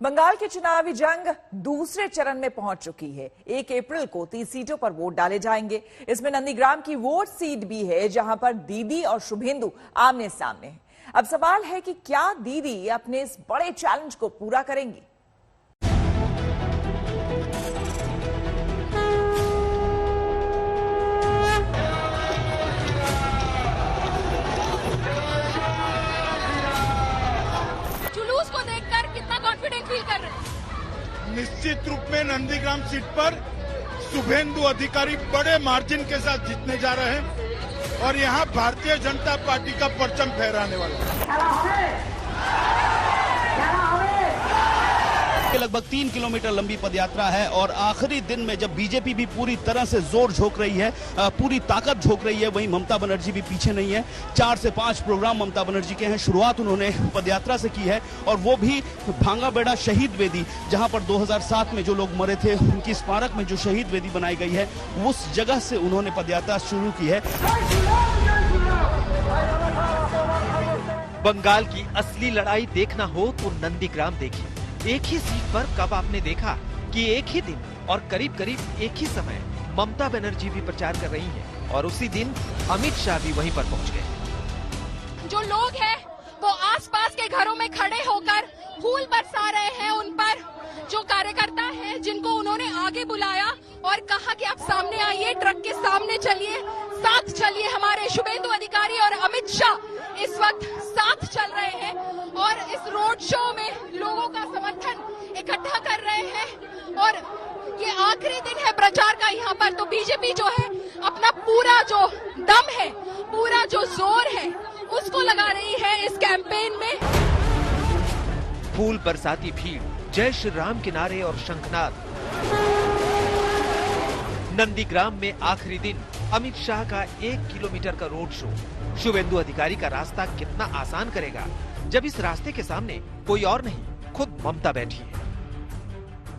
बंगाल की चुनावी जंग दूसरे चरण में पहुंच चुकी है। 1 अप्रैल को 30 सीटों पर वोट डाले जाएंगे। इसमें नंदीग्राम की वोट सीट भी है, जहां पर दीदी और शुभेंदु आमने सामने हैं। अब सवाल है कि क्या दीदी अपने इस बड़े चैलेंज को पूरा करेंगी? जुलूस को देखकर कितना कॉन्फिडेंट फील कर रहे हैं? निश्चित रूप में नंदीग्राम सीट पर शुभेंदु अधिकारी बड़े मार्जिन के साथ जीतने जा रहे हैं और यहां भारतीय जनता पार्टी का परचम फहराने वाला है। लगभग 3 किलोमीटर लंबी पदयात्रा है और आखिरी दिन में जब बीजेपी भी पूरी तरह से जोर झोंक रही है, पूरी ताकत झोंक रही है, वहीं ममता बनर्जी भी पीछे नहीं है। 4 से 5 प्रोग्राम ममता बनर्जी के हैं। शुरुआत उन्होंने पदयात्रा से की है और वो भी भांगाबेड़ा शहीद वेदी, जहां पर 2007 में जो लोग मरे थे उनकी स्मारक में जो शहीद वेदी बनाई गई है, उस जगह से उन्होंने पदयात्रा शुरू की है। बंगाल की असली लड़ाई देखना हो तो नंदीग्राम देखिए। एक ही सीट पर कब आपने देखा कि एक ही दिन और करीब करीब एक ही समय ममता बनर्जी भी प्रचार कर रही हैं और उसी दिन अमित शाह भी वहीं पर पहुंच गए। जो लोग हैं वो आसपास के घरों में खड़े होकर फूल बरसा रहे हैं उन पर। जो कार्यकर्ता हैं जिनको उन्होंने आगे बुलाया और कहा कि आप सामने आइए, ट्रक के सामने चलिए, साथ चलिए। हमारे शुभेंदु अधिकारी और अमित शाह इस वक्त साथ चल रहे हैं और इस रोड शो में लोगों का समर्थन इकट्ठा कर रहे हैं। और ये आखिरी दिन है प्रचार का यहाँ पर, तो बीजेपी जो है अपना पूरा जो दम है, पूरा जो जोर है, उसको लगा रही है इस कैंपेन में। फूल बरसाती भीड़, जय श्री राम के नारे और शंखनाद। नंदीग्राम में आखिरी दिन अमित शाह का 1 किलोमीटर का रोड शो। शुभेंदु अधिकारी का रास्ता कितना आसान करेगा जब इस रास्ते के सामने कोई और नहीं, खुद ममता बैठी है।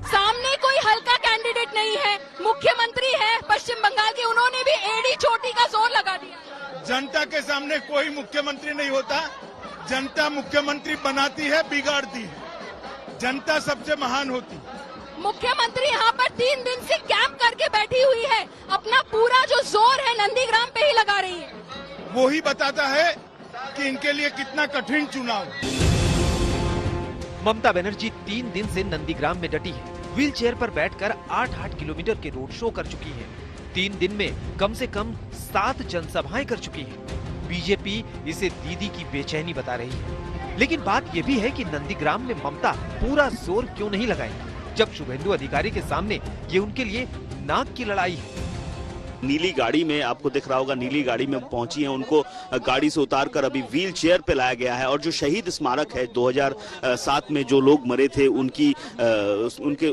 सामने कोई हल्का कैंडिडेट नहीं है, मुख्यमंत्री है पश्चिम बंगाल के, उन्होंने भी एड़ी चोटी का जोर लगा दिया। जनता के सामने कोई मुख्यमंत्री नहीं होता, जनता मुख्यमंत्री बनाती है, बिगाड़ती है। जनता सबसे महान होती। मुख्यमंत्री यहाँ पर 3 दिन से कैंप करके बैठी हुई है, अपना पूरा जो जोर है नंदीग्राम पे ही लगा रही है। वो ही बताता है कि इनके लिए कितना कठिन चुनाव। ममता बनर्जी 3 दिन से नंदीग्राम में डटी है। व्हील चेयर पर बैठकर 8-8 किलोमीटर के रोड शो कर चुकी है। 3 दिन में कम से कम 7 जनसभाएं कर चुकी है। बीजेपी इसे दीदी की बेचैनी बता रही है। लेकिन बात यह भी है कि नंदीग्राम में ममता पूरा जोर क्यों नहीं लगाएंगी, जब शुभेंदु अधिकारी के सामने ये उनके लिए नाक की लड़ाई है। नीली गाड़ी में आपको दिख रहा होगा, नीली गाड़ी में पहुंची हैं। उनको गाड़ी से उतारकर अभी व्हील चेयर पे लाया गया है और जो शहीद स्मारक है 2007 में जो लोग मरे थे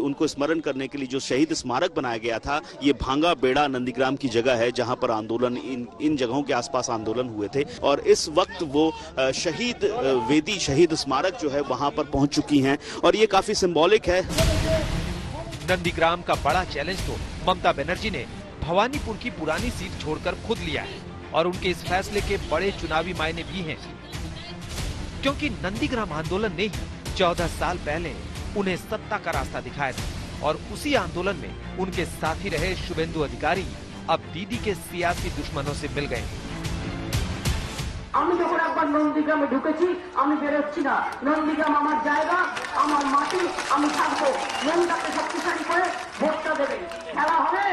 उनको स्मरण करने के लिए जो शहीद स्मारक बनाया गया था, ये भांगाबेड़ा नंदीग्राम की जगह है जहां पर आंदोलन इन जगहों के आसपास आंदोलन हुए थे और इस वक्त वो शहीद वेदी, शहीद स्मारक जो है वहां पर पहुंच चुकी हैं और ये काफी सिंबॉलिक है। नंदीग्राम का बड़ा चैलेंज तो ममता बनर्जी ने भवानीपुर की पुरानी सीट छोड़कर खुद लिया है और उनके इस फैसले के बड़े चुनावी मायने भी हैं, क्योंकि नंदीग्राम आंदोलन ने ही 14 साल पहले उन्हें सत्ता का रास्ता दिखाया था और उसी आंदोलन में उनके साथी रहे शुभेंदु अधिकारी अब दीदी के सियासी दुश्मनों से मिल गए। আমি যখন একবার নন্দীগ্রামে ঢুকেছি, আমি বেরোচ্ছি না। নন্দীগ্রাম আমার জায়গা, আমার মাটি, আমি থাকবো। মনটাকে শক্তিশালী করে ভোটটা দেবেন। খেলা হবে,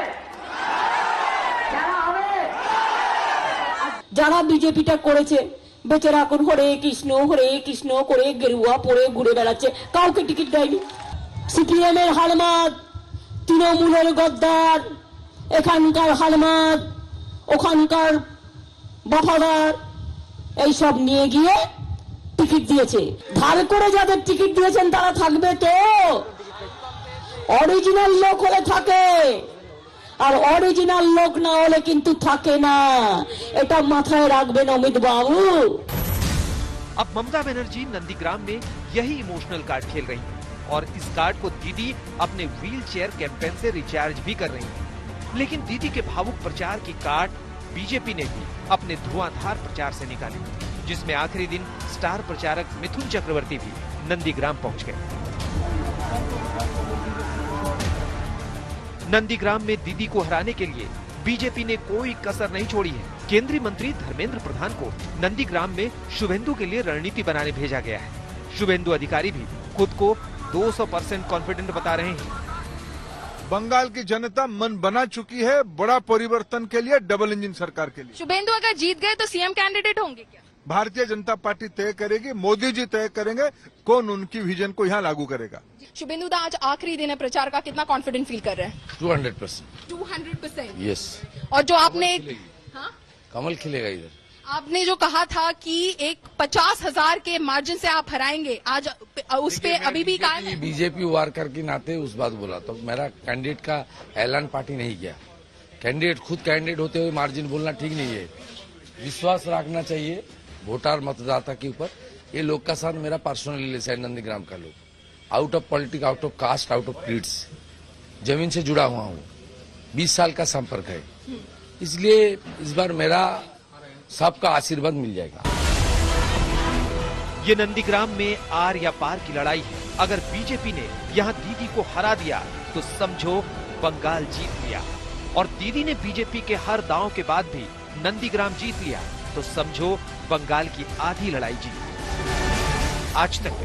খেলা হবে। যারা বিজেপিটা করেছে বেচারা এখন হরে কৃষ্ণ করে গেরুয়া পরে ঘুরে বেড়াচ্ছে, কাউকে টিকিট দেয়নি। সিপিএম এর হালমাত, তৃণমূলের গদ্দার, এখানকার হালমাত, ওখানকার বাফাদার, এইসব নিয়ে গিয়ে টিকিট দিয়েছে। ধার করে যাদের টিকিট দিয়েছেন তারা থাকবে তো? অরিজিনাল লোক হলে থাকে আর অরিজিনাল লোক না হলে কিন্তু থাকে না, এটা মাথায় রাখবেন অমিত বাবু। अब ममता बनर्जी नंदीग्राम में यही इमोशनल कार्ड खेल रही हैं और इस कार्ड को दीदी अपने व्हील चेयर कैंपेन से रिचार्ज भी कर रही हैं। लेकिन दीदी के भावुक प्रचार की कार्ड बीजेपी ने भी अपने धुआंधार प्रचार से निकाली, जिसमें आखिरी दिन स्टार प्रचारक मिथुन चक्रवर्ती भी नंदीग्राम पहुंच गए। नंदीग्राम में दीदी को हराने के लिए बीजेपी ने कोई कसर नहीं छोड़ी है। केंद्रीय मंत्री धर्मेंद्र प्रधान को नंदीग्राम में शुभेंदु के लिए रणनीति बनाने भेजा गया है। शुभेंदु अधिकारी भी खुद को 200% कॉन्फिडेंट बता रहे हैं। बंगाल की जनता मन बना चुकी है बड़ा परिवर्तन के लिए, डबल इंजन सरकार के लिए। शुभेंदु अगर जीत गए तो सीएम कैंडिडेट होंगे क्या? भारतीय जनता पार्टी तय करेगी, मोदी जी तय करेंगे कौन उनकी विजन को यहाँ लागू करेगा। शुभेंदु दा आज आखिरी दिन है प्रचार का, कितना कॉन्फिडेंट फील कर रहे हैं? 200%। 200%। यस। और जो आपने कमल खिलेगा इधर। आपने जो कहा था कि एक 50,000 के मार्जिन से आप हराएंगे, आज उस पे अभी भी कायम है? बीजेपी वार्कर के नाते उस बात बोला, तो मेरा कैंडिडेट का ऐलान पार्टी नहीं किया। कैंडिडेट खुद कैंडिडेट होते हुए मार्जिन बोलना ठीक नहीं है। विश्वास रखना चाहिए वोटर मतदाता के ऊपर। ये लोग का साथ मेरा पर्सनल रिलेशन है। नंदीग्राम का लोग out of politics, out of caste, out of creeds, जमीन से जुड़ा हुआ हूँ। 20 साल का संपर्क है, इसलिए इस बार मेरा सबका आशीर्वाद मिल जाएगा। ये नंदीग्राम में आर या पार की लड़ाई है। अगर बीजेपी ने यहाँ दीदी को हरा दिया तो समझो बंगाल जीत लिया, और दीदी ने बीजेपी के हर दांव के बाद भी नंदीग्राम जीत लिया तो समझो बंगाल की आधी लड़ाई जीत। आज तक